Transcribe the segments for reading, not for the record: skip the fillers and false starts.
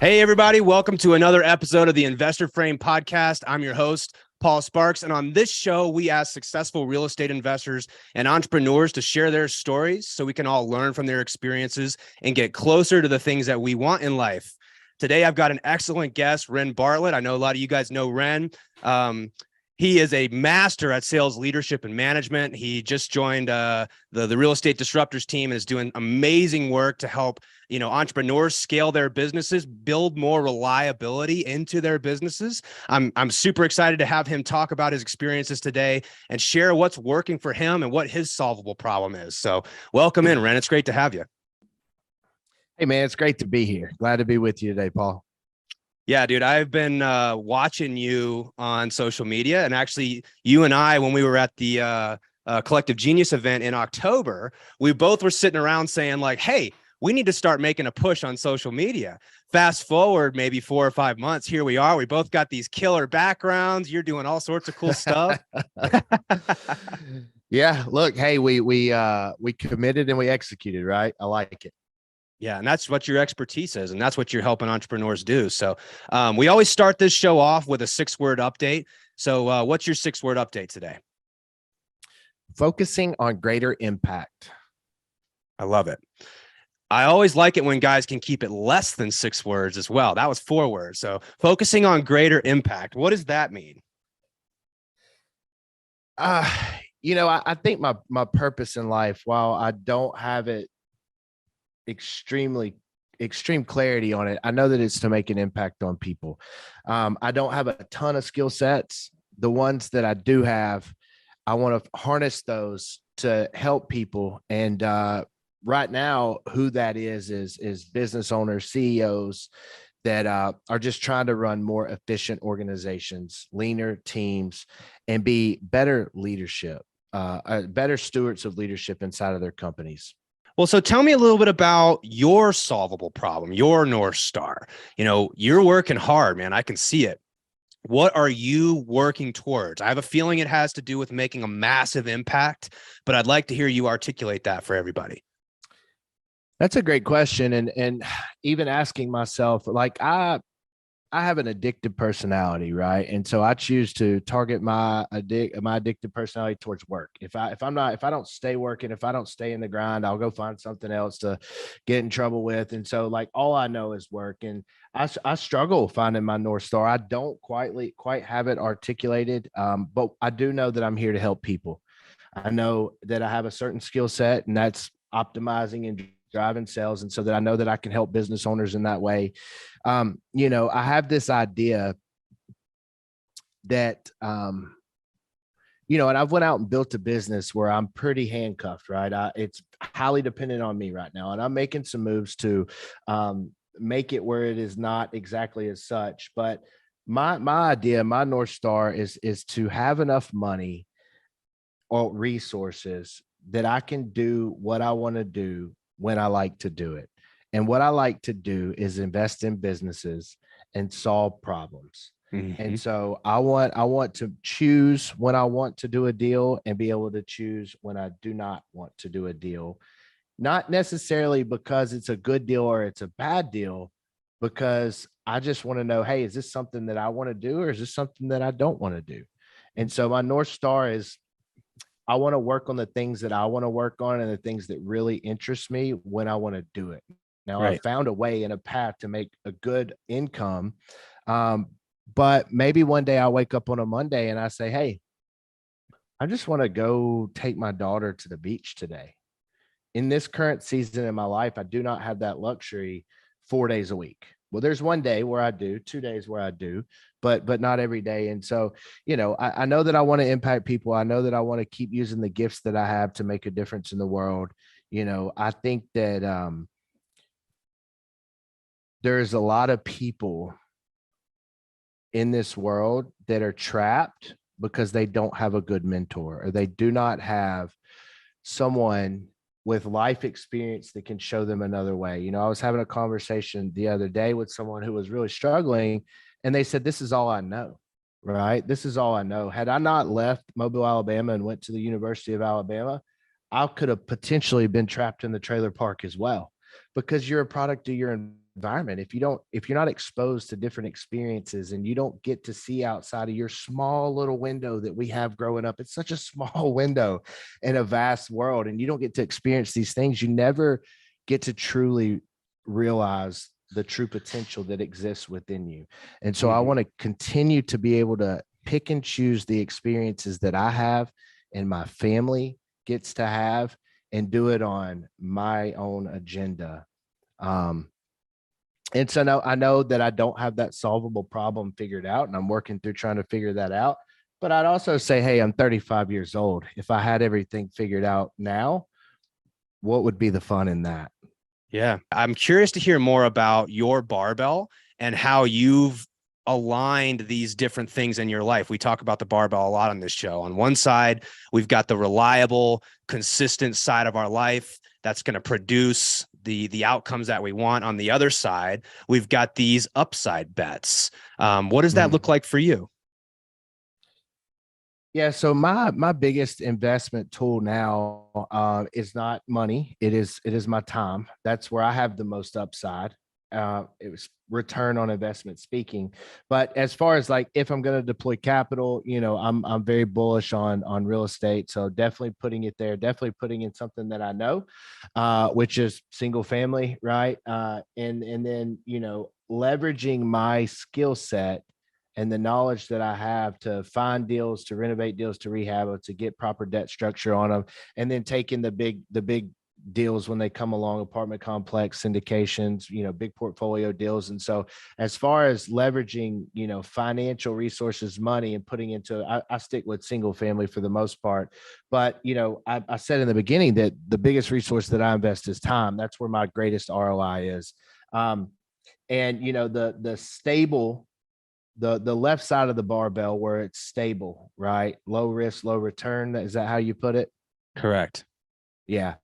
Hey, everybody. Welcome to another episode of the Investor Frame podcast. I'm your host, Paul Sparks. And on this show, we ask successful real estate investors and entrepreneurs to share their stories so we can all learn from their experiences and get closer to the things that we want in life. Today, I've got an excellent guest, Rhen Bartlett. I know a lot of you guys know Rhen. He is a master at sales leadership and management. He just joined the Real Estate Disruptors team and is doing amazing work to help entrepreneurs scale their businesses, build more reliability into their businesses. I'm super excited to have him talk about his experiences today and share what's working for him and what his solvable problem is. So welcome in, Rhen. It's great to have you. Hey, man, it's great to be here. Glad to be with you today, Paul. Yeah, dude, I've been watching you on social media, and actually you and I, when we were at the Collective Genius event in October, we both were sitting around saying like, hey, we need to start making a push on social media. Fast forward maybe 4 or 5 months, here we are. We both got these killer backgrounds. You're doing all sorts of cool stuff. Yeah, look, hey, we committed and we executed, right? I like it. Yeah, and that's what your expertise is, and that's what you're helping entrepreneurs do. So we always start this show off with a 6-word update. So what's your 6-word update today? Focusing on greater impact. I love it. I always like it when guys can keep it less than 6 words as well. That was 4 words. So focusing on greater impact. What does that mean? I think my purpose in life, while I don't have it extreme clarity on it, I know that it's to make an impact on people. I don't have a ton of skill sets. The ones that I do have, I want to harness those to help people. And right now, who that is business owners, CEOs that are just trying to run more efficient organizations, leaner teams, and be better leadership, better stewards of leadership inside of their companies. Well, so tell me a little bit about your solvable problem, your North Star. You're working hard, man. I can see it. What are you working towards? I have a feeling it has to do with making a massive impact, but I'd like to hear you articulate that for everybody. That's a great question. And even asking myself, like I have an addictive personality, right? And so I choose to target my addictive personality towards work. If I don't stay working, if I don't stay in the grind, I'll go find something else to get in trouble with. And so like all I know is work. And I struggle finding my North Star. I don't quite have it articulated, but I do know that I'm here to help people. I know that I have a certain skill set, and that's optimizing and driving sales. And so that I know that I can help business owners in that way. I have this idea that, and I've went out and built a business where I'm pretty handcuffed, right? It's highly dependent on me right now. And I'm making some moves to make it where it is not exactly as such. But my idea, my North Star is to have enough money or resources that I can do what I want to do when I like to do it. And what I like to do is invest in businesses and solve problems. Mm-hmm. And so I want to choose when I want to do a deal and be able to choose when I do not want to do a deal. Not necessarily because it's a good deal or it's a bad deal, because I just want to know, hey, is this something that I want to do or is this something that I don't want to do? And so my North Star is I want to work on the things that I want to work on and the things that really interest me when I want to do it. Now, right. I found a way and a path to make a good income. But maybe one day I'll wake up on a Monday and I say, hey, I just want to go take my daughter to the beach today. In this current season in my life, I do not have that luxury 4 days a week. Well, there's one day where I do, 2 days where I do, but not every day. And so, I know that I want to impact people. I know that I want to keep using the gifts that I have to make a difference in the world. I think that there's a lot of people in this world that are trapped because they don't have a good mentor, or they do not have someone with life experience that can show them another way. I was having a conversation the other day with someone who was really struggling, and they said, this is all I know, right? This is all I know. Had I not left Mobile, Alabama and went to the University of Alabama, I could have potentially been trapped in the trailer park as well, because you're a product of your environment, if you're not exposed to different experiences and you don't get to see outside of your small little window that we have growing up, it's such a small window in a vast world, and you don't get to experience these things, you never get to truly realize the true potential that exists within you. And so I want to continue to be able to pick and choose the experiences that I have and my family gets to have, and do it on my own agenda. And so now I know that I don't have that solvable problem figured out, and I'm working through trying to figure that out. But I'd also say, hey, I'm 35 years old. If I had everything figured out now, what would be the fun in that? Yeah. I'm curious to hear more about your barbell and how you've aligned these different things in your life. We talk about the barbell a lot on this show. On one side, we've got the reliable, consistent side of our life that's going to produce the outcomes that we want. On the other side, we've got these upside bets. What does that look like for you? Yeah, so my biggest investment tool now is not money. It is my time. That's where I have the most upside. It was return on investment speaking. But as far as like, if I'm going to deploy capital, I'm very bullish on real estate. So definitely putting it there, definitely putting in something that I know, which is single family, right? And then, leveraging my skill set and the knowledge that I have to find deals, to renovate deals, to rehab, to get proper debt structure on them, and then taking the big deals when they come along, apartment complex syndications, big portfolio deals. And so as far as leveraging, financial resources, money, and putting into, I stick with single family for the most part. But, I said in the beginning that the biggest resource that I invest is time. That's where my greatest ROI is. And, the stable, the left side of the barbell where it's stable, right? Low risk, low return. Is that how you put it? Correct. Yeah.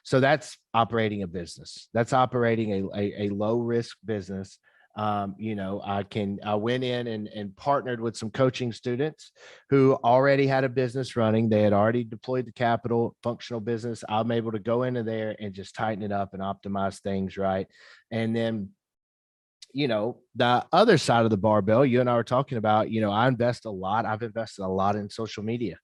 So that's operating a business. That's operating a low risk business. I went in and partnered with some coaching students who already had a business running. They had already deployed the capital, functional business. I'm able to go into there and just tighten it up and optimize things, right? And then, the other side of the barbell, you and I were talking about, I invest a lot. I've invested a lot in social media.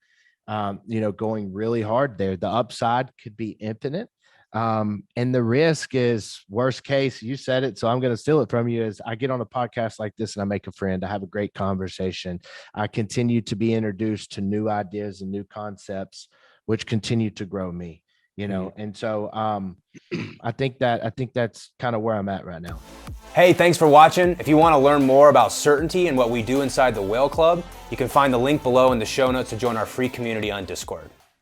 Going really hard there. The upside could be infinite. And the risk is, worst case, you said it, so I'm going to steal it from you, is I get on a podcast like this and I make a friend. I have a great conversation. I continue to be introduced to new ideas and new concepts, which continue to grow me, And so I think that's kind of where I'm at right now. Hey, thanks for watching. If you want to learn more about certainty and what we do inside the Whale Club, you can find the link below in the show notes to join our free community on Discord.